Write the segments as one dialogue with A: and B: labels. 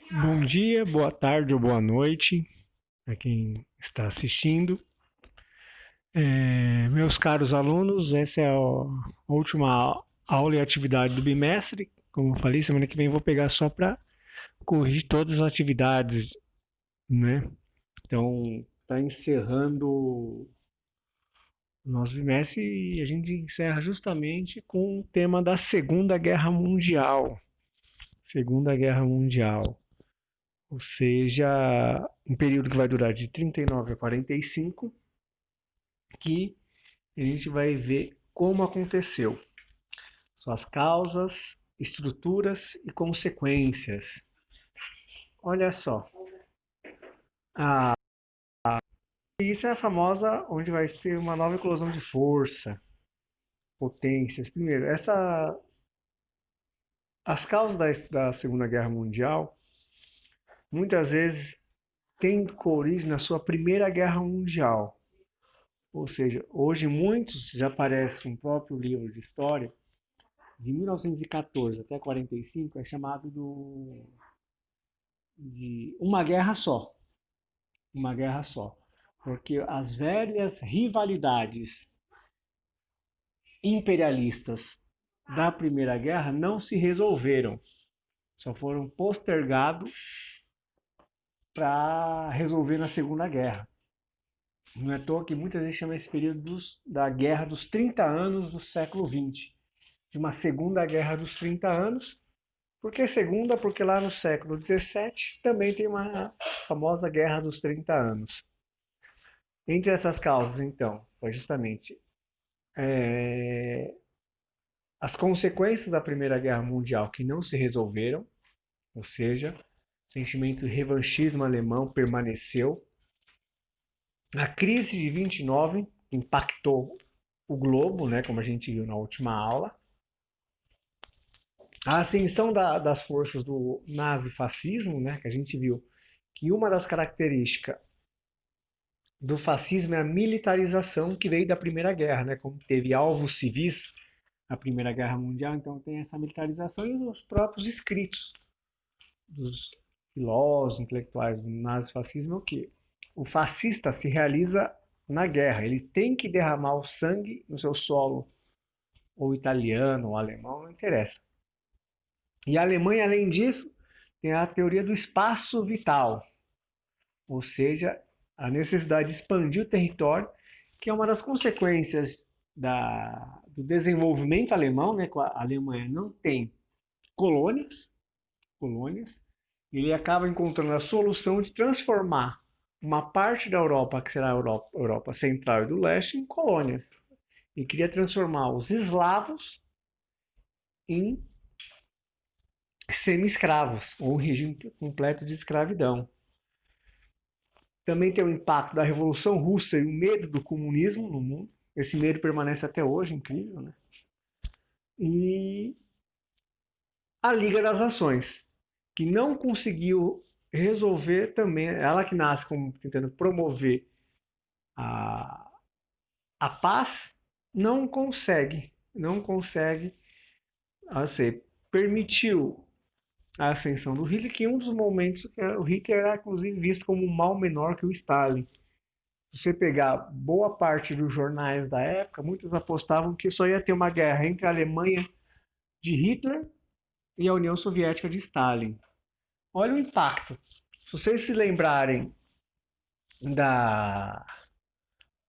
A: Bom dia, boa tarde ou boa noite para quem está assistindo. Meus caros alunos, essa é a última aula e atividade do bimestre. Como eu falei, semana que vem eu vou pegar só para corrigir todas as atividades, né? Então, está encerrando o nosso bimestre e a gente encerra justamente com o tema da Segunda Guerra Mundial. Segunda Guerra Mundial. Ou seja, um período que vai durar de 39 a 45, que a gente vai ver como aconteceu, suas causas, estruturas e consequências. Olha só, ah, isso é a famosa onde vai ser uma nova eclosão de força, potências. Primeiro, as causas da Segunda Guerra Mundial muitas vezes têm origem na sua Primeira Guerra Mundial. Ou seja, hoje muitos já aparece um próprio livro de história de 1914 até 45 é chamado de uma guerra só, uma guerra só, porque as velhas rivalidades imperialistas da Primeira Guerra não se resolveram, só foram postergados para resolver na Segunda Guerra. Não é à toa que muitas vezes chama esse período da Guerra dos 30 anos do século XX, de uma Segunda Guerra dos 30 anos. Por que segunda? Porque lá no século XVII também tem uma famosa Guerra dos 30 anos. Entre essas causas, então, foi justamente as consequências da Primeira Guerra Mundial que não se resolveram, ou seja, o sentimento de revanchismo alemão permaneceu. A crise de 29 impactou o globo, né, como a gente viu na última aula. A ascensão das forças do nazifascismo, né, que a gente viu que uma das características do fascismo é a militarização que veio da Primeira Guerra, né? Como teve alvos civis na Primeira Guerra Mundial, então tem essa militarização e os próprios escritos dos filósofos intelectuais do nazifascismo é o quê? O fascista se realiza na guerra, ele tem que derramar o sangue no seu solo, ou italiano, ou alemão, não interessa. E a Alemanha, além disso, tem a teoria do espaço vital, ou seja, a necessidade de expandir o território, que é uma das consequências do desenvolvimento alemão, né? A Alemanha não tem colônias, colônias, e ele acaba encontrando a solução de transformar uma parte da Europa, que será a Europa Central e do Leste, em colônia. E queria transformar os eslavos em semi-escravos, ou um regime completo de escravidão. Também tem o impacto da Revolução Russa e o medo do comunismo no mundo. Esse medo permanece até hoje, incrível, né? E a Liga das Nações, que não conseguiu resolver também, ela que nasce como tentando promover a, a paz, não consegue, assim, permitiu a ascensão do Hitler, que em um dos momentos o Hitler era inclusive visto como um mal menor que o Stalin. Se você pegar boa parte dos jornais da época, muitos apostavam que só ia ter uma guerra entre a Alemanha de Hitler e a União Soviética de Stalin. Olha o impacto. Se vocês se lembrarem da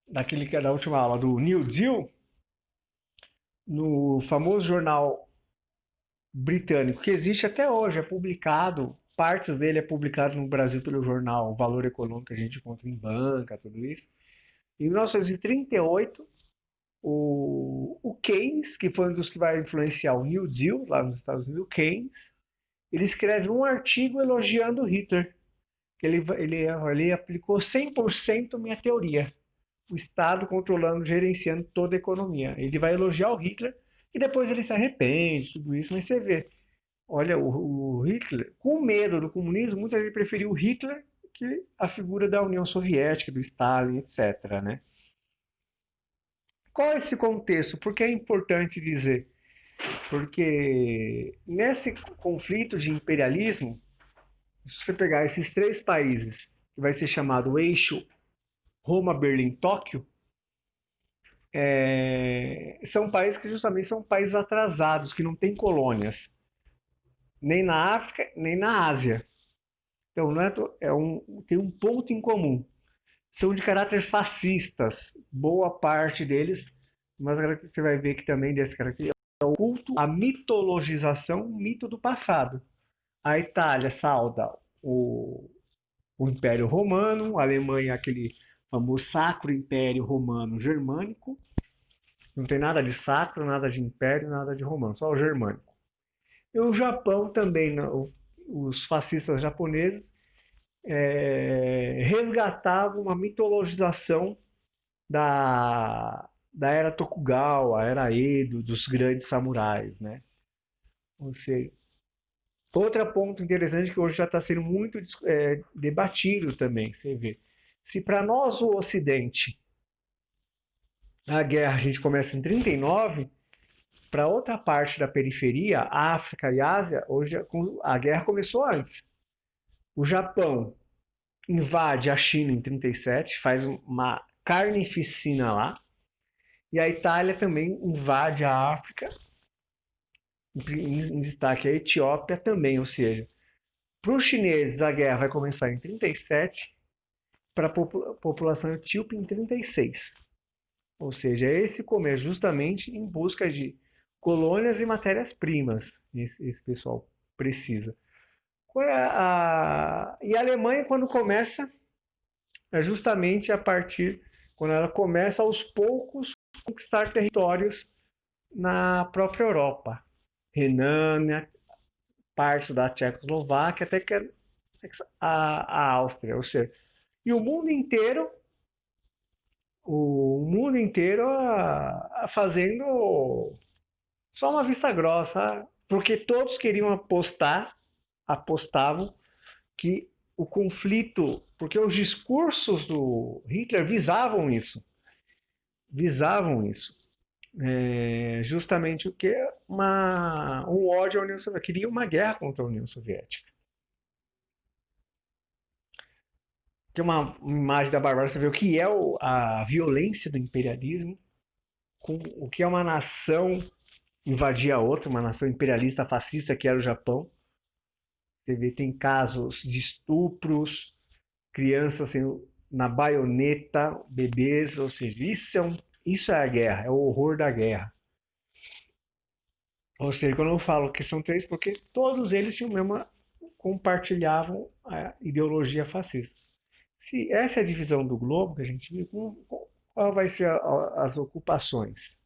A: daquele que é da última aula do New Deal, no famoso jornal britânico que existe até hoje, é publicado, partes dele é publicado no Brasil pelo jornal Valor Econômico, que a gente encontra em banca, tudo isso. Em 1938, o Keynes, que foi um dos que vai influenciar o New Deal lá nos Estados Unidos, o Keynes, ele escreve um artigo elogiando Hitler, que ele aplicou 100% minha teoria, o Estado controlando, gerenciando toda a economia. Ele vai elogiar o Hitler e depois ele se arrepende, tudo isso, mas você vê, olha, o Hitler, com medo do comunismo, muita gente preferiu o Hitler que a figura da União Soviética, do Stalin, etc., né? Qual é esse contexto? Por que é importante dizer? Porque nesse conflito de imperialismo, Se você pegar esses três países, que vai ser chamado o eixo Roma, Berlim, Tóquio, são países que justamente são países atrasados, que não têm colônias, nem na África, nem na Ásia. Então, não tem um ponto em comum. São de caráter fascistas, boa parte deles, mas você vai ver que também desse caráter é o culto à mitologização, mito do passado. A Itália sauda o Império Romano, a Alemanha aquele famoso Sacro Império Romano Germânico. Não tem nada de sacro, nada de império, nada de romano, só o germânico. E o Japão também, os fascistas japoneses resgatavam uma mitologização da era Tokugawa, a era Edo, dos grandes samurais, né? Ou seja, outro ponto interessante que hoje já está sendo muito debatido também, você vê. Se para nós o Ocidente a guerra a gente começa em 39, para outra parte da periferia, África e Ásia, hoje a guerra começou antes. O Japão invade a China em 37, faz uma carnificina lá, e a Itália também invade a África, em destaque a Etiópia também, ou seja, para os chineses a guerra vai começar em 37, para a população etíope em 36. Ou seja, é esse começo justamente em busca de colônias e matérias-primas. Esse pessoal precisa. E a Alemanha, quando começa, é justamente a partir, quando ela começa aos poucos a conquistar territórios na própria Europa. Renânia, parte da Tchecoslováquia, até que a Áustria. Ou seja, e o mundo inteiro fazendo só uma vista grossa, porque todos queriam apostavam que o conflito, porque os discursos do Hitler visavam isso. Justamente o que um ódio à União Soviética, queria uma guerra contra a União Soviética. Que é uma imagem da Bárbara, você vê o que é a violência do imperialismo, com o que é uma nação invadir a outra, uma nação imperialista fascista que era o Japão. Você vê, tem casos de estupros, crianças assim, na baioneta, bebês, ou seja, isso é a guerra, é o horror da guerra. Ou seja, quando eu falo que são três, porque todos eles compartilhavam a ideologia fascista. Se essa é a divisão do globo que a gente viu, qual vai ser as ocupações?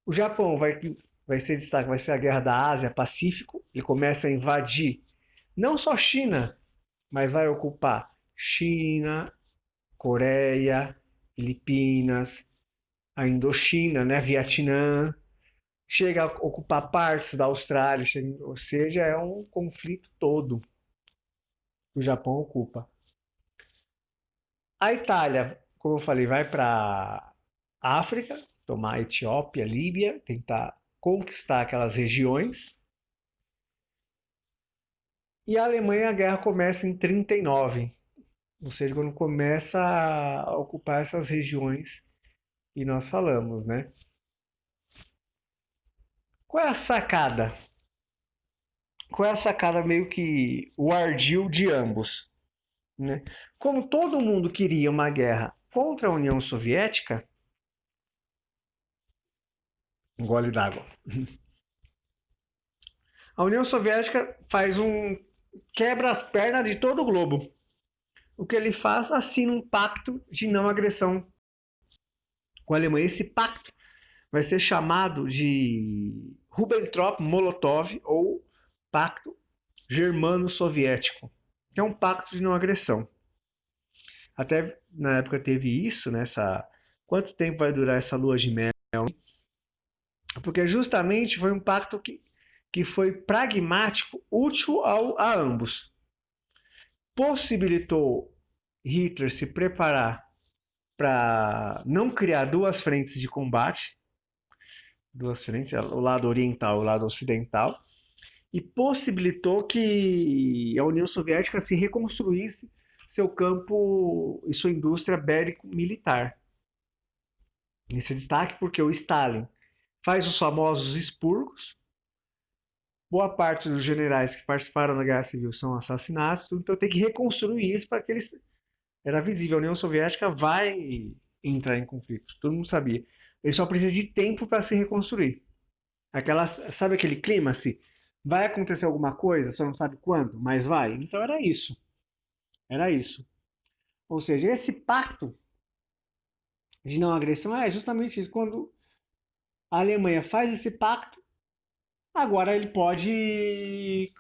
A: O Japão vai ser destaque, vai ser a guerra da Ásia, Pacífico. Ele começa a invadir não só China, mas vai ocupar China, Coreia, Filipinas, a Indochina, né, Vietnã, chega a ocupar partes da Austrália, ou seja, é um conflito todo que o Japão ocupa. A Itália, como eu falei, vai para a África, tomar a Etiópia, Líbia, tentar conquistar aquelas regiões. E a Alemanha, a guerra começa em 39, ou seja, quando começa a ocupar essas regiões que nós falamos, né? Qual é a sacada? Qual é a sacada meio que o ardil de ambos, né? Como todo mundo queria uma guerra contra a União Soviética, um gole d'água. A União Soviética quebra as pernas de todo o globo. O que ele faz? Assina um pacto de não agressão com a Alemanha. Esse pacto vai ser chamado de Ribbentrop-Molotov ou Pacto Germano-Soviético, que é um pacto de não agressão. Até na época teve isso, né? Quanto tempo vai durar essa lua de mel? Porque justamente foi um pacto que foi pragmático, útil a ambos. Possibilitou Hitler se preparar para não criar duas frentes de combate, duas frentes, o lado oriental e o lado ocidental, e possibilitou que a União Soviética se reconstruísse seu campo e sua indústria bélico-militar. Esse destaque porque o Stalin faz os famosos expurgos, boa parte dos generais que participaram da Guerra Civil são assassinados, então tem que reconstruir isso para que eles... Era visível, a União Soviética vai entrar em conflito, todo mundo sabia. Ele só precisa de tempo para se reconstruir. Sabe aquele clima assim? Vai acontecer alguma coisa, só não sabe quando, mas vai. Então era isso. Era isso. Ou seja, esse pacto de não agressão é justamente isso. Quando a Alemanha faz esse pacto, agora ele pode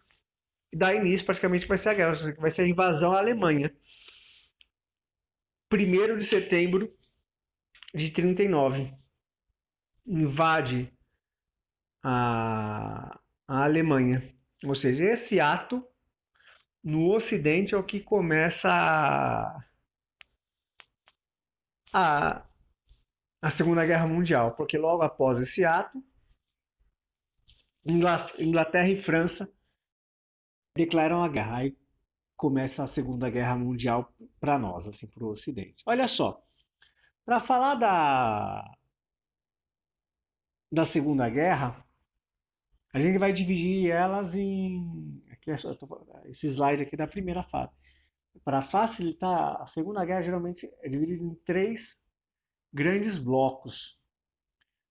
A: dar início, praticamente vai ser a guerra, vai ser a invasão à Alemanha. 1º de setembro de 39. Invade a Alemanha. Ou seja, esse ato no Ocidente é o que começa a, a Segunda Guerra Mundial, porque logo após esse ato, Inglaterra e França declaram a guerra. Aí começa a Segunda Guerra Mundial para nós, assim, para o Ocidente. Olha só, para falar da Segunda Guerra, a gente vai dividir elas em... Aqui esse slide aqui da primeira fase. Para facilitar, a Segunda Guerra geralmente é dividida em 3 grandes blocos.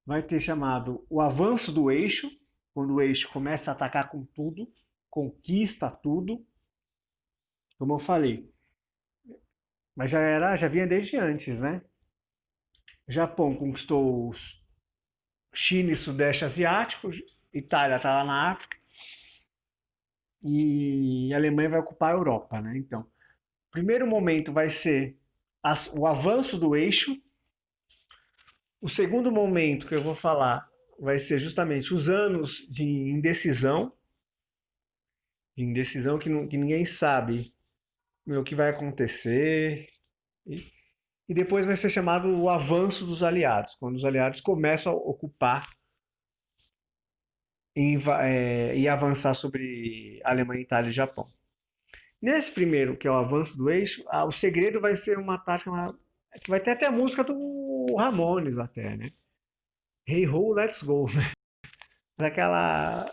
A: Vai ter chamado o avanço do eixo, quando o eixo começa a atacar com tudo, conquista tudo, como eu falei. Mas já vinha desde antes, né? O Japão conquistou China e Sudeste Asiático, Itália está lá na África e a Alemanha vai ocupar a Europa, né? Então, o primeiro momento vai ser o avanço do eixo. O segundo momento que eu vou falar vai ser justamente os anos de indecisão que ninguém sabe o que vai acontecer. E depois vai ser chamado o avanço dos aliados, quando os aliados começam a ocupar e avançar sobre Alemanha, Itália e Japão. Nesse primeiro, que é o avanço do eixo, o segredo vai ser uma tática que vai ter até a música do Ramones até, né? Hey ho, let's go. Daquela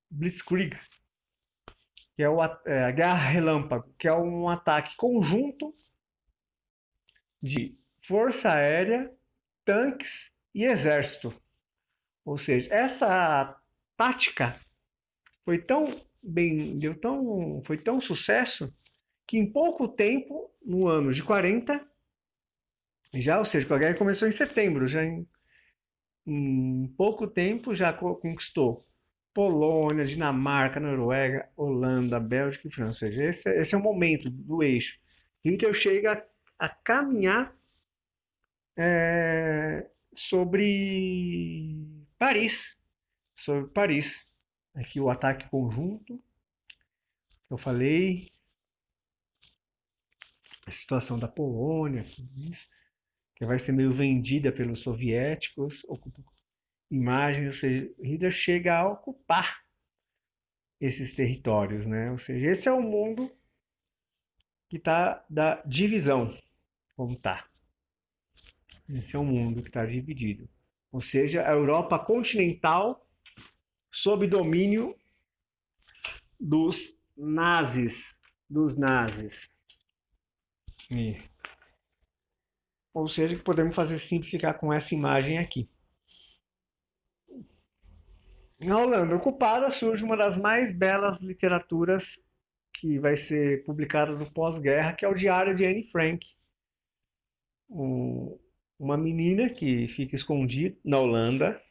A: Blitzkrieg, que é a Guerra Relâmpago, que é um ataque conjunto de força aérea, tanques e exército. Ou seja, essa tática foi tão sucesso que em pouco tempo, no ano de 40, ou seja, a guerra começou em setembro, em pouco tempo já conquistou Polônia, Dinamarca, Noruega, Holanda, Bélgica e França. Ou seja, esse é o momento do eixo. Hitler chega a caminhar sobre Paris. Sobre Paris. Aqui o ataque conjunto, que eu falei, a situação da Polônia, isso, que vai ser meio vendida pelos soviéticos, imagens, ou seja, Hitler chega a ocupar esses territórios, né? Ou seja, esse é o mundo que está da divisão, como está. Esse é o mundo que está dividido. Ou seja, a Europa continental sob domínio dos nazis. Dos nazis. E, ou seja, que podemos fazer simplificar com essa imagem aqui. Na Holanda ocupada surge uma das mais belas literaturas que vai ser publicada no pós-guerra, que é o Diário de Anne Frank. Uma menina que fica escondida na Holanda.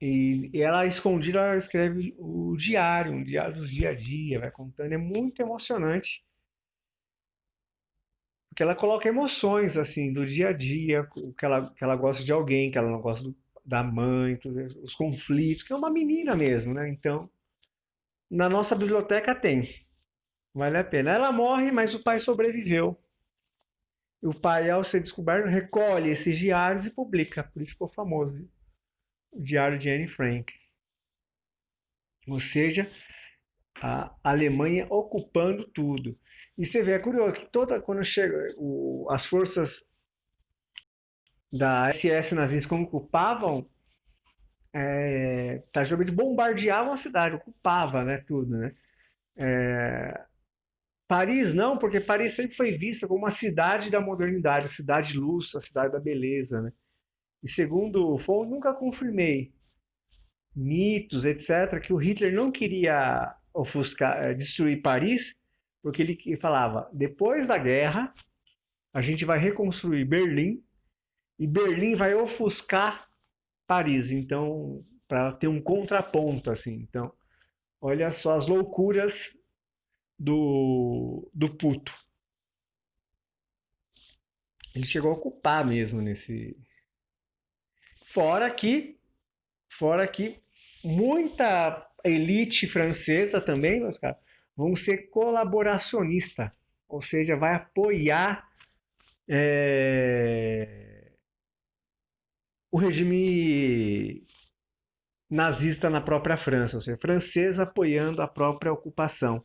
A: E ela escondida ela escreve um diário do dia a dia, vai contando, é muito emocionante, porque ela coloca emoções assim do dia a dia, que ela gosta de alguém, que ela não gosta da mãe, os conflitos, que é uma menina mesmo, né? Então, na nossa biblioteca tem, vale a pena. Ela morre, mas o pai sobreviveu. E o pai, ao ser descoberto, recolhe esses diários e publica. Por isso ficou famoso o Diário de Anne Frank. Ou seja, a Alemanha ocupando tudo. E você vê, é curioso que quando chega as forças da SS nazista como ocupavam, geralmente bombardeavam a cidade, ocupava, né, tudo, né? Paris não, porque Paris sempre foi vista como uma cidade da modernidade, a cidade de luz, a cidade da beleza, né? E segundo o Fon, nunca confirmei mitos, etc., que o Hitler não queria ofuscar, destruir Paris, porque ele falava: depois da guerra, a gente vai reconstruir Berlim e Berlim vai ofuscar Paris. Então, para ter um contraponto, assim. Então, olha só as loucuras do puto. Ele chegou a ocupar mesmo nesse. Fora que, fora que muita elite francesa também, meus caras, vão ser colaboracionista, ou seja, vai apoiar o regime nazista na própria França, ou seja, francesa apoiando a própria ocupação.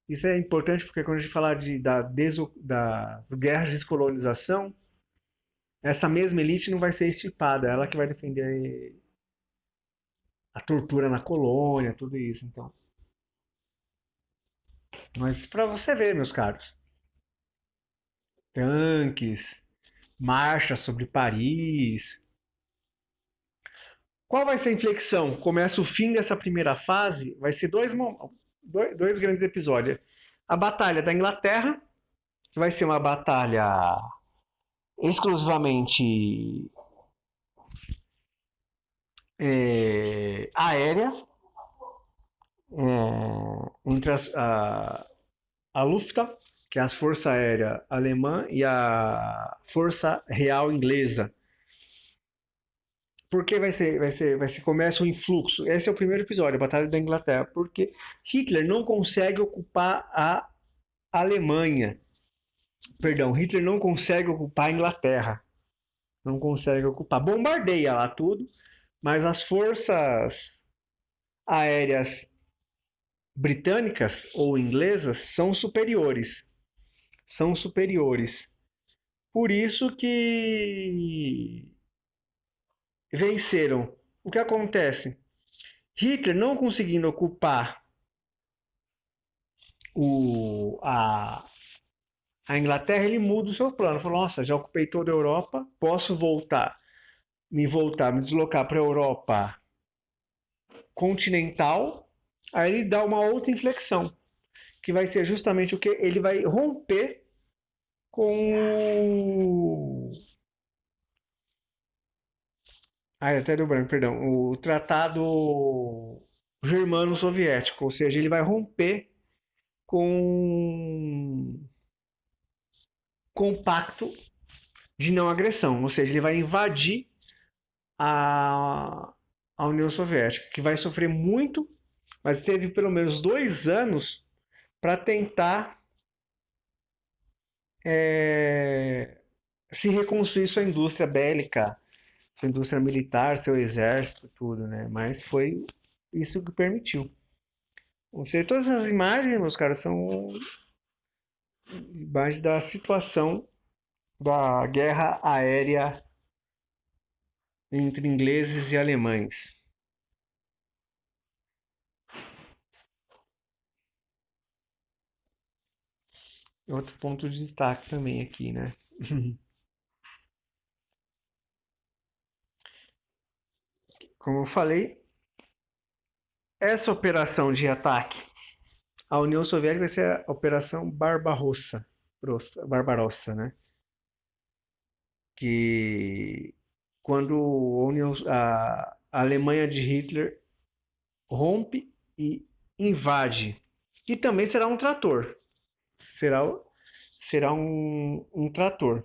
A: Isso é importante porque quando a gente fala das guerras de descolonização, essa mesma elite não vai ser extirpada, ela que vai defender a tortura na colônia, tudo isso. Então, mas para você ver, meus caros, tanques, marcha sobre Paris. Qual vai ser a inflexão? Começa o fim dessa primeira fase, vai ser dois grandes episódios. A Batalha da Inglaterra, que vai ser uma batalha exclusivamente aérea, entre a Luftwaffe, que é a Força Aérea Alemã, e a Força Real Inglesa. Por que começa o influxo? Esse é o primeiro episódio, a Batalha da Inglaterra, porque Hitler não consegue ocupar a Alemanha. Perdão, Hitler não consegue ocupar a Inglaterra. Não consegue ocupar. Bombardeia lá tudo, mas as forças aéreas britânicas ou inglesas são superiores. São superiores. Por isso que venceram. O que acontece? Hitler não conseguindo ocupar a Inglaterra, ele muda o seu plano. Falou: nossa, já ocupei toda a Europa, posso me deslocar para a Europa continental. Aí ele dá uma outra inflexão, que vai ser justamente o que ele vai romper com até deu branco, perdão, o Tratado Germano-Soviético, ou seja, ele vai romper com o pacto de não agressão, ou seja, ele vai invadir a, a União Soviética, que vai sofrer muito, mas teve pelo menos 2 anos para tentar se reconstruir sua indústria bélica, sua indústria militar, seu exército, tudo, né? Mas foi isso que permitiu. Ou seja, todas essas imagens, meus caras, são imagens da situação da guerra aérea entre ingleses e alemães. Outro ponto de destaque também aqui, né? Como eu falei, essa operação de ataque à União Soviética vai ser a Operação Barbarossa, né? Que quando a Alemanha de Hitler rompe e invade. E também será um trator. Será, será um trator.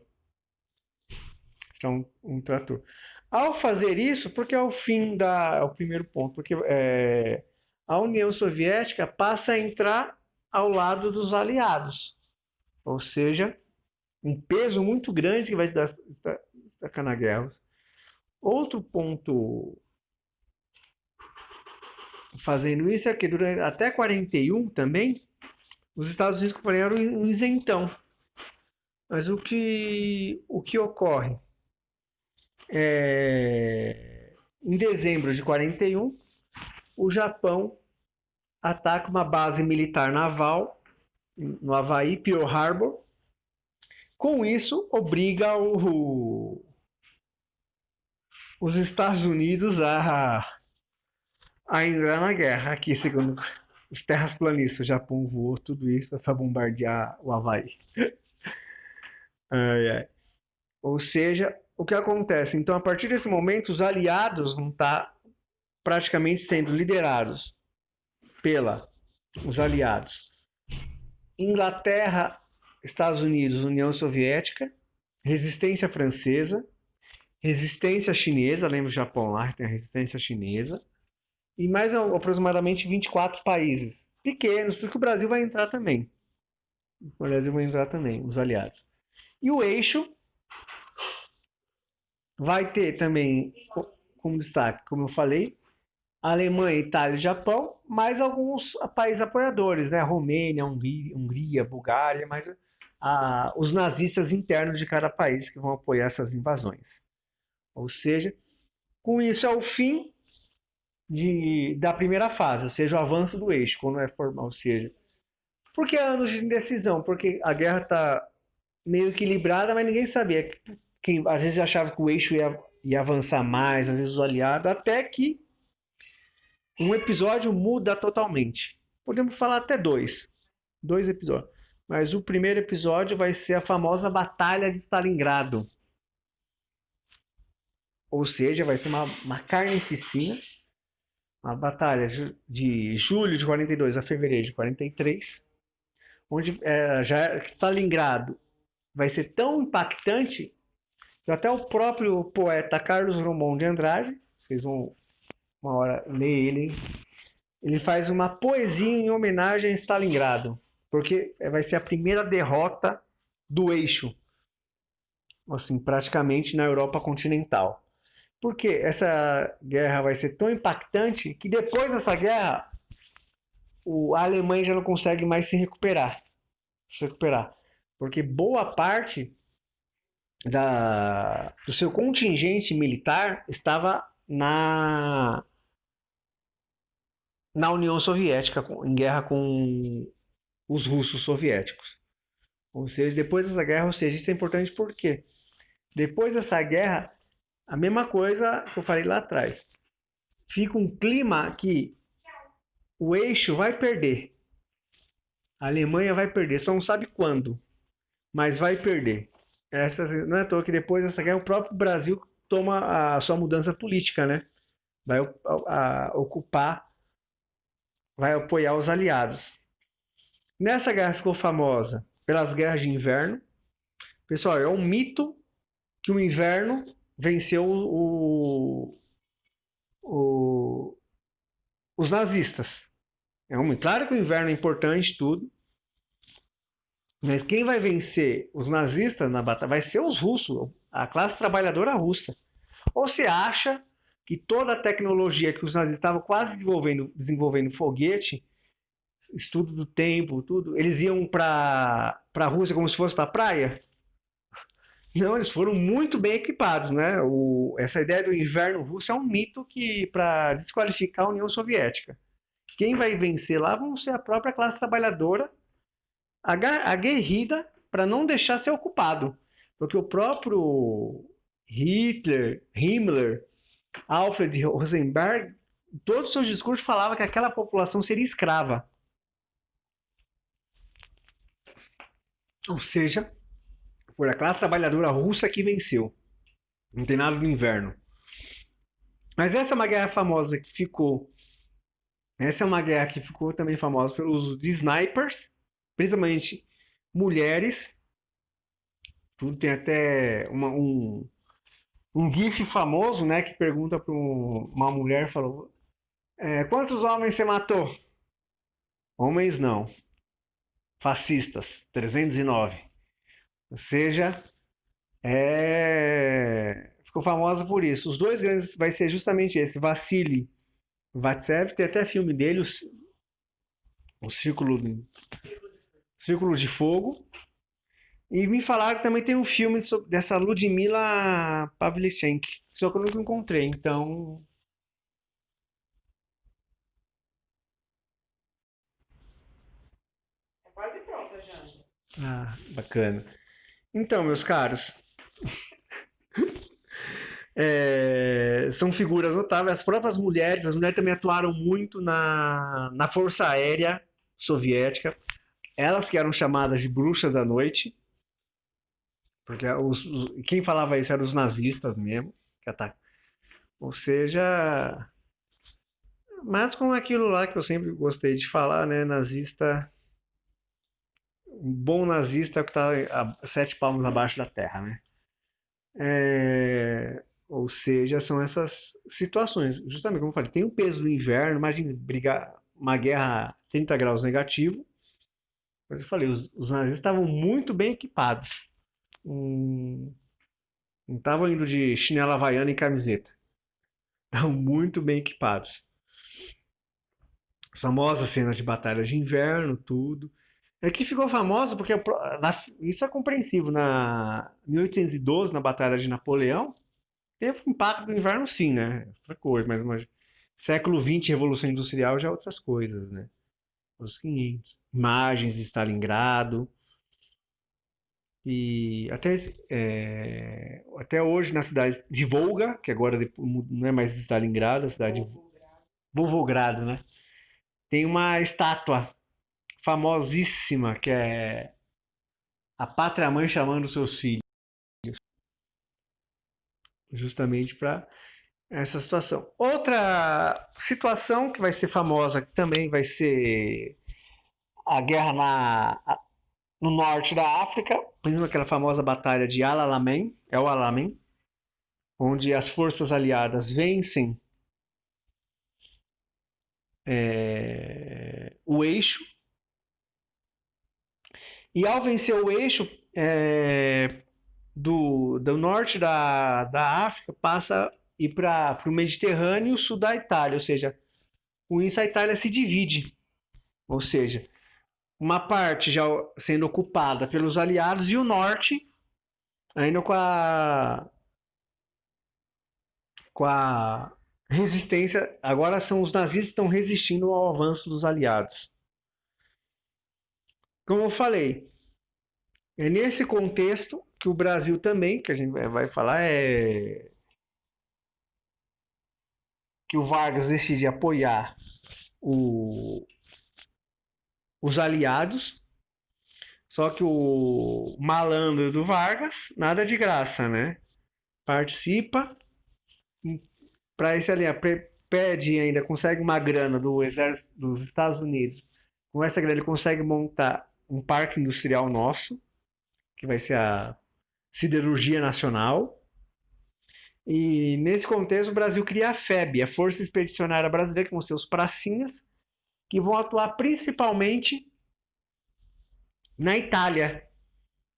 A: Será um trator. Ao fazer isso, porque é o fim é o primeiro ponto, porque a União Soviética passa a entrar ao lado dos aliados, ou seja, um peso muito grande que vai se destacar na guerra. Outro ponto fazendo isso é que até 41 também, os Estados Unidos eram um isentão. Mas o que ocorre? Em dezembro de 41, o Japão ataca uma base militar naval no Havaí, Pearl Harbor. Com isso, obriga os Estados Unidos a entrar na guerra. Aqui, segundo os terraplanistas, o Japão voou tudo isso para bombardear o Havaí. Ai, ai. Ou seja, o que acontece? Então, a partir desse momento, os aliados vão estar praticamente sendo liderados os aliados Inglaterra, Estados Unidos, União Soviética, resistência francesa, resistência chinesa, lembra o Japão lá, tem a resistência chinesa, e mais aproximadamente 24 países pequenos, porque o Brasil vai entrar também. O Brasil vai entrar também, os aliados. E o eixo vai ter também, como destaque, como eu falei, Alemanha, Itália e Japão, mais alguns países apoiadores, né? Romênia, Hungria, Bulgária, mas os nazistas internos de cada país que vão apoiar essas invasões. Ou seja, com isso é o fim da primeira fase, ou seja, o avanço do eixo, quando é formal. Ou seja, por que anos de indecisão? Porque a guerra está meio equilibrada, mas ninguém sabia. Às vezes achava que o eixo ia avançar mais, às vezes os aliados, até que um episódio muda totalmente. Podemos falar até dois episódios. Mas o primeiro episódio vai ser a famosa Batalha de Stalingrado. Ou seja, vai ser uma carnificina. Uma batalha de julho de 42 a fevereiro de 43. Onde já Stalingrado vai ser tão impactante que até o próprio poeta Carlos Drummond de Andrade, vocês vão uma hora ler ele, ele faz uma poesia em homenagem a Stalingrado, porque vai ser a primeira derrota do eixo, assim, praticamente na Europa continental. Porque essa guerra vai ser tão impactante que depois dessa guerra a Alemanha já não consegue mais se recuperar. Porque boa parte do seu contingente militar estava na União Soviética, em guerra com os russos soviéticos. Ou seja, depois dessa guerra, isso é importante porque depois dessa guerra, a mesma coisa que eu falei lá atrás. Fica um clima que o eixo vai perder. A Alemanha vai perder, só não sabe quando, mas vai perder. Não é à toa que depois dessa guerra o próprio Brasil toma a sua mudança política, né? Vai ocupar, vai apoiar os aliados. Nessa guerra ficou famosa pelas guerras de inverno. Pessoal, é um mito que o inverno venceu os nazistas. Claro que o inverno é importante, tudo, mas quem vai vencer os nazistas na batalha vai ser os russos, a classe trabalhadora russa. Ou você acha que toda a tecnologia que os nazistas estavam quase desenvolvendo foguete, estudo do tempo, tudo, eles iam para a Rússia como se fosse para a praia? Não, eles foram muito bem equipados, né? Essa ideia do inverno russo é um mito para desqualificar a União Soviética. Quem vai vencer lá vão ser a própria classe trabalhadora aguerrida para não deixar ser ocupado. Porque o próprio Himmler, Alfred Rosenberg, todos os seus discursos falavam que aquela população seria escrava. Ou seja, foi a classe trabalhadora russa que venceu. Não tem nada do inverno. Mas essa é uma guerra famosa que ficou. Essa é uma guerra que ficou também famosa pelo uso de snipers, principalmente mulheres. Tudo tem até um GIF famoso, né, que pergunta para uma mulher, falou: quantos homens você matou? Homens não. Fascistas, 309. Ou seja, ficou famosa por isso. Os dois grandes vai ser justamente esse, Vassili Vatsev, tem até filme dele, o Círculo de Fogo. E me falaram que também tem um filme dessa Ludmila Pavlichenko, só que eu nunca encontrei, então.
B: É quase pronta, Janja.
A: Ah, bacana. Então, meus caros, são figuras notáveis. As mulheres também atuaram muito na Força Aérea Soviética. Elas que eram chamadas de bruxas da noite, porque quem falava isso eram os nazistas mesmo, que atacavam. Ou seja, mas com aquilo lá que eu sempre gostei de falar, né? Nazista, um bom nazista é o que está a 7 palmos abaixo da terra, né? Ou seja, são essas situações. Justamente como eu falei, tem o peso do inverno, imagine brigar uma guerra a 30 graus negativo. Mas eu falei, os nazistas estavam muito bem equipados. Hum, não estavam indo de chinela havaiana e camiseta. Estavam muito bem equipados. As famosas cenas de batalhas de inverno, tudo. É que ficou famosa porque isso é compreensível. Na 1812, na Batalha de Napoleão, teve um impacto do inverno, sim, né? Outra coisa, mas século XX, Revolução Industrial, já é outras coisas, né? Os 500. Imagens de Stalingrado. E até hoje, na cidade de Volga, que agora não é mais Stalingrado, a cidade de
B: Volgogrado.
A: Volgogrado, né? Tem uma estátua famosíssima que é a Pátria Mãe chamando seus filhos, justamente para essa situação. Outra situação que vai ser famosa, que também vai ser a guerra no norte da África, por exemplo, aquela famosa batalha de Al-Alamein, El Alamein, onde as forças aliadas vencem o eixo, e ao vencer o eixo do norte da África, passa a ir para o Mediterrâneo e o sul da Itália, ou seja, com isso a Itália se divide, ou seja, uma parte já sendo ocupada pelos aliados e o norte ainda com a resistência. Agora são os nazistas que estão resistindo ao avanço dos aliados. Como eu falei, é nesse contexto que o Brasil também, que a gente vai falar, que o Vargas decide apoiar o, os aliados. Só que o malandro do Vargas, nada de graça, né? Participa para esse aliado, pede ainda, consegue uma grana do exército dos Estados Unidos. Com essa grana ele consegue montar um parque industrial nosso, que vai ser a Siderurgia Nacional. E nesse contexto o Brasil cria a FEB, a Força Expedicionária Brasileira, que vão ser os pracinhas, que vão atuar principalmente na Itália.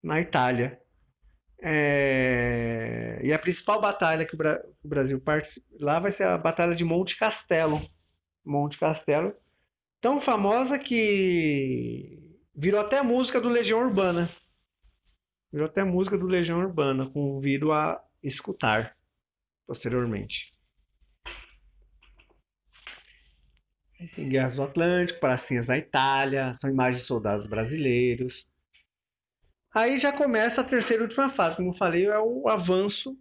A: Na Itália. E a principal batalha que o Brasil participa lá vai ser a Batalha de Monte Castelo. Monte Castelo, tão famosa que virou até música do Legião Urbana. Virou até música do Legião Urbana, convido a escutar posteriormente. Tem Guerras do Atlântico, pracinhas na Itália, são imagens de soldados brasileiros. Aí já começa a terceira e última fase, como eu falei, é o avanço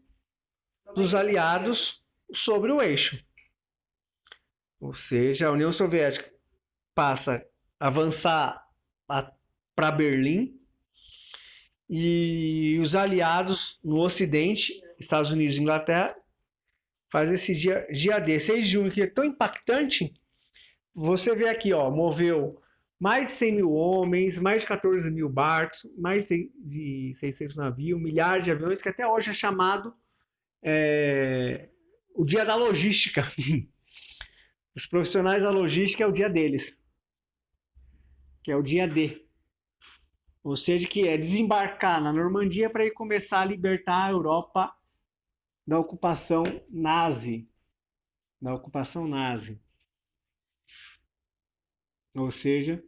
A: dos aliados sobre o eixo. Ou seja, a União Soviética passa a avançar para Berlim e os aliados no Ocidente, Estados Unidos e Inglaterra, fazem esse dia D, 6 de junho, que é tão impactante. Você vê aqui, ó, moveu mais de 100 mil homens, mais de 14 mil barcos, mais de 600 navios, milhares de aviões, que até hoje é chamado o dia da logística. Os profissionais da logística é o dia deles, que é o dia D. ou seja, que é desembarcar na Normandia para ir começar a libertar a Europa da ocupação nazi, da ocupação nazi. Ou seja,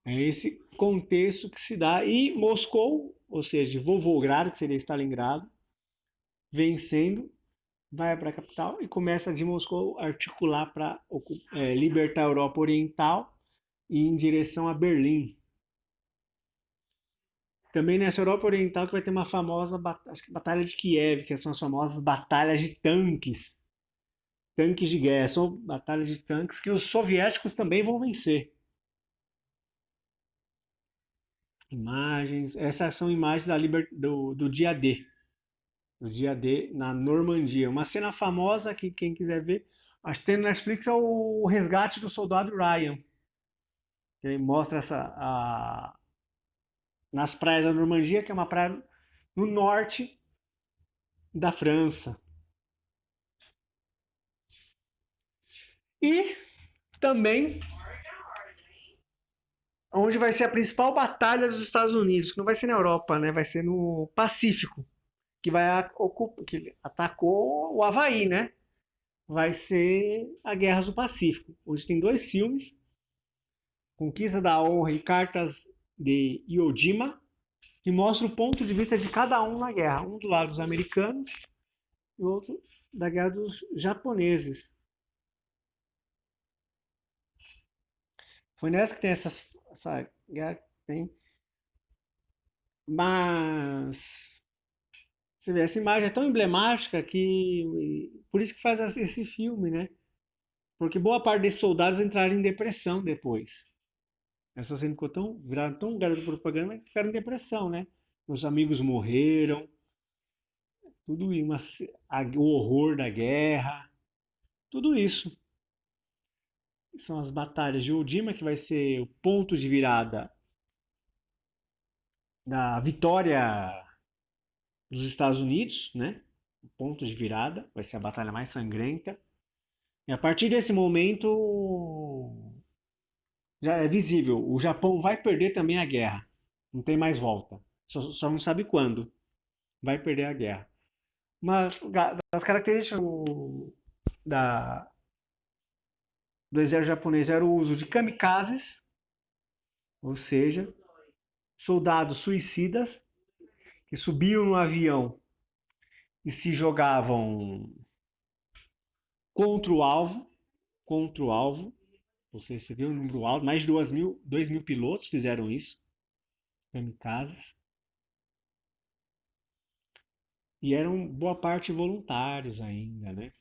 A: é esse contexto que se dá. E Moscou, ou seja, Volgogrado, que seria Stalingrado, vencendo, vai para a capital e começa de Moscou a articular para libertar a Europa Oriental e ir em direção a Berlim. Também nessa Europa Oriental que vai ter uma famosa acho que Batalha de Kiev, que são as famosas batalhas de tanques. Tanques de guerra, são batalhas de tanques que os soviéticos também vão vencer. Imagens, essas são imagens do dia D, do dia D na Normandia. Uma cena famosa que quem quiser ver, acho que tem no Netflix, é o Resgate do Soldado Ryan. Que mostra nas praias da Normandia, que é uma praia no norte da França. E também onde vai ser a principal batalha dos Estados Unidos, que não vai ser na Europa, né? Vai ser no Pacífico, que atacou o Havaí, né? Vai ser a Guerra do Pacífico, onde tem dois filmes, Conquista da Honra e Cartas de Iwo Jima, que mostra o ponto de vista de cada um na guerra, um do lado dos americanos e o outro da guerra dos japoneses. Foi nessa que tem essa guerra que tem. Mas você vê, essa imagem é tão emblemática que por isso que faz esse filme, né? Porque boa parte desses soldados entraram em depressão depois. Essa cena ficou viraram tão garoto propaganda, mas ficaram em depressão, né? Meus amigos morreram, tudo isso, o horror da guerra, tudo isso. São as batalhas de Iwo que vai ser o ponto de virada da vitória dos Estados Unidos, né? O ponto de virada, vai ser a batalha mais sangrenta. E a partir desse momento já é visível, o Japão vai perder também a guerra. Não tem mais volta. Só não sabe quando vai perder a guerra. Uma das características da, do exército japonês era o uso de kamikazes, ou seja, soldados suicidas que subiam no avião e se jogavam contra o alvo, contra o alvo. Ou seja, você viu um número alto, mais de 2 mil pilotos fizeram isso, kamikazes. E eram boa parte voluntários ainda, né?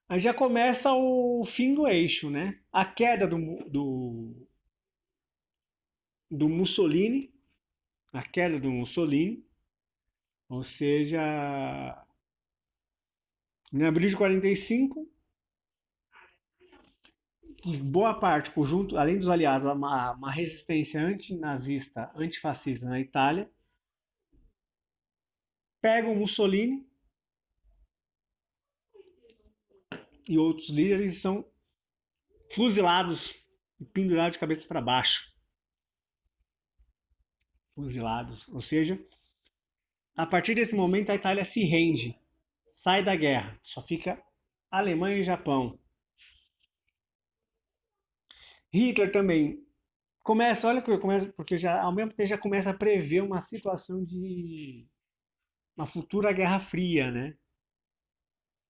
A: Aí já começa o fim do eixo, né? A queda do Mussolini, a queda do Mussolini, ou seja, em abril de 45, boa parte, conjunto, além dos aliados, uma resistência antinazista, antifascista na Itália, pegam Mussolini e outros líderes são fuzilados e pendurados de cabeça para baixo. Fuzilados, ou seja, a partir desse momento a Itália se rende, sai da guerra, só fica Alemanha e Japão. Hitler também começa, olha que começa, porque já ao mesmo tempo já começa a prever uma situação de uma futura Guerra Fria, né?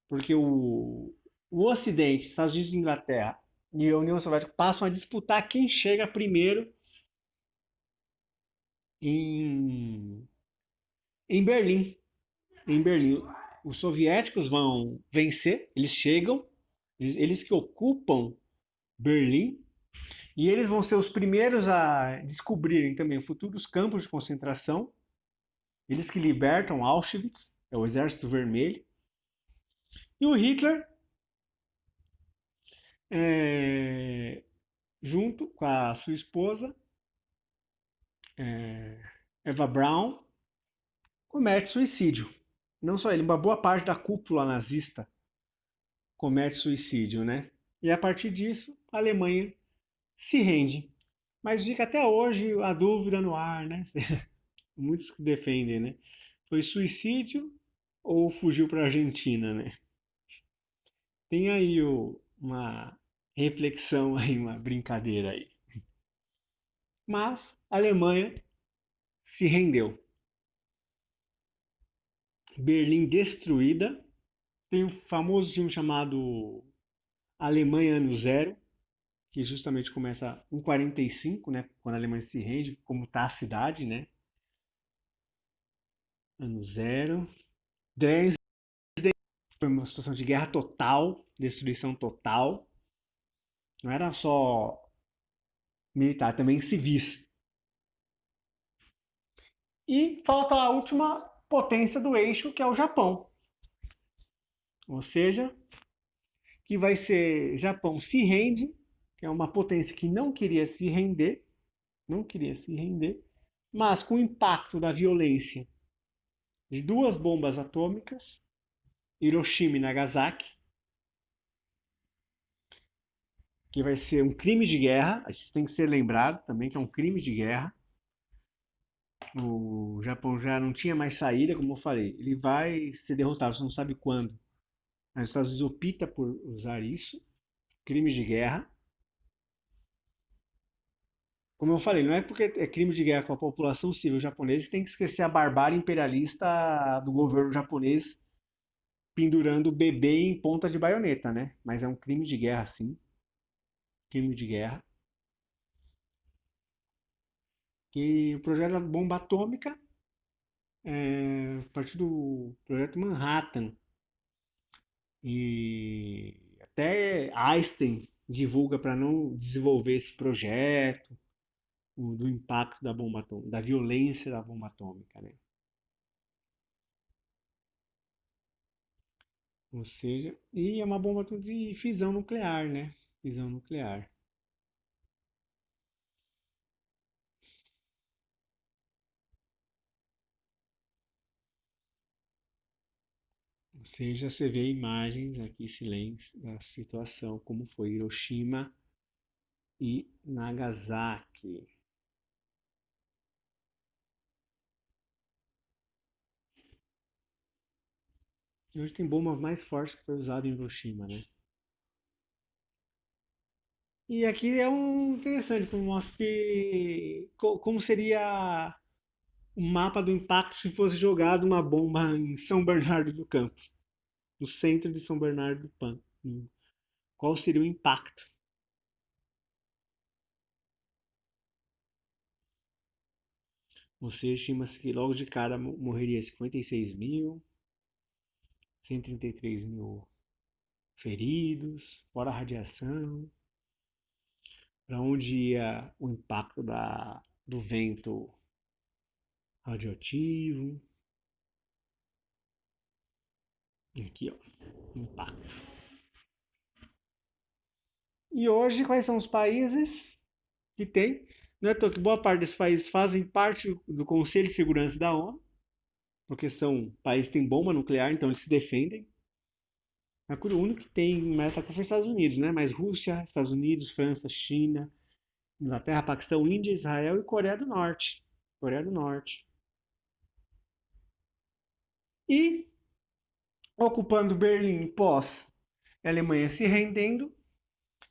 A: Porque o Ocidente, Estados Unidos e Inglaterra e a União Soviética passam a disputar quem chega primeiro em, em Berlim. Em Berlim, os soviéticos vão vencer, eles chegam, eles que ocupam Berlim, e eles vão ser os primeiros a descobrirem também futuros campos de concentração, eles que libertam Auschwitz, é o Exército Vermelho, e o Hitler, junto com a sua esposa, Eva Braun, comete suicídio. Não só ele, uma boa parte da cúpula nazista comete suicídio, né? E a partir disso, a Alemanha se rende.
B: Mas fica até hoje a dúvida no ar, né? Muitos que defendem, né? Foi suicídio ou fugiu para a Argentina, né? Tem aí uma reflexão aí, uma brincadeira aí. Mas a Alemanha se rendeu. Berlim destruída. Tem um famoso filme chamado Alemanha Ano Zero, que justamente começa em 45, né? Quando a Alemanha se rende, como está a cidade, né? Ano Zero. Dresden foi uma situação de guerra total, destruição total. Não era só militar, também civis. E falta a última potência do eixo, que é o Japão. Ou seja, que vai ser Japão se rende, que é uma potência que não queria se render, mas com o impacto da violência de duas bombas atômicas, Hiroshima e Nagasaki, que vai ser um crime de guerra, a gente tem que ser lembrado também que é um crime de guerra. O Japão já não tinha mais saída, como eu falei, ele vai ser derrotado, você não sabe quando. Mas os Estados Unidos opta por usar isso, crime de guerra. Como eu falei, não é porque é crime de guerra com a população civil japonesa que tem que esquecer a barbárie imperialista do governo japonês pendurando o bebê em ponta de baioneta, né? Mas é um crime de guerra, sim. Crime de guerra. Que o projeto da bomba atômica, a partir do projeto Manhattan, e até Einstein divulga para não desenvolver esse projeto, do impacto da bomba atômica, da violência da bomba atômica, né? Ou seja, e é uma bomba de fisão nuclear, né? Fisão nuclear. Ou seja, você vê imagens aqui, silêncio, da situação, como foi Hiroshima e Nagasaki. E hoje tem bombas mais fortes que foi usada em Hiroshima, né? E aqui é um interessante, como mostra que como seria o mapa do impacto se fosse jogado uma bomba em São Bernardo do Campo, no centro de São Bernardo do Campo. Qual seria o impacto? Ou seja, estima-se que logo de cara morreria 56 mil, 133 mil feridos, fora a radiação, para onde ia o impacto do vento radioativo. Aqui, ó, impacto. E hoje, quais são os países que tem? Não é à toa que boa parte desses países fazem parte do Conselho de Segurança da ONU, porque são países que têm bomba nuclear, então eles se defendem. O único que tem meta foi os Estados Unidos, né? Mas Rússia, Estados Unidos, França, China, Inglaterra, Paquistão, Índia, Israel e Coreia do Norte. Coreia do Norte. E ocupando Berlim pós a Alemanha se rendendo,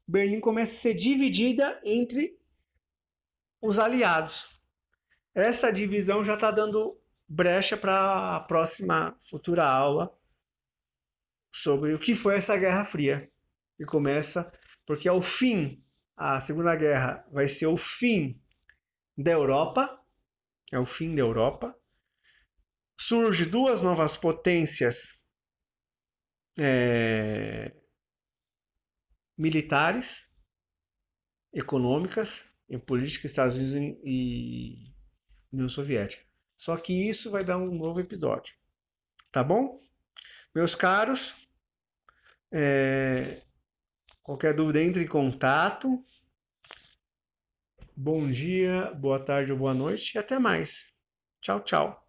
B: Berlim começa a ser dividida entre os aliados. Essa divisão já está dando brecha para a próxima futura aula sobre o que foi essa Guerra Fria. E começa porque é o fim, a Segunda Guerra vai ser o fim da Europa, é o fim da Europa. Surge duas novas potências militares, econômicas e políticas, Estados Unidos e União Soviética. Só que isso vai dar um novo episódio, tá bom? Meus caros, qualquer dúvida entre em contato. Bom dia, boa tarde ou boa noite e até mais. Tchau, tchau.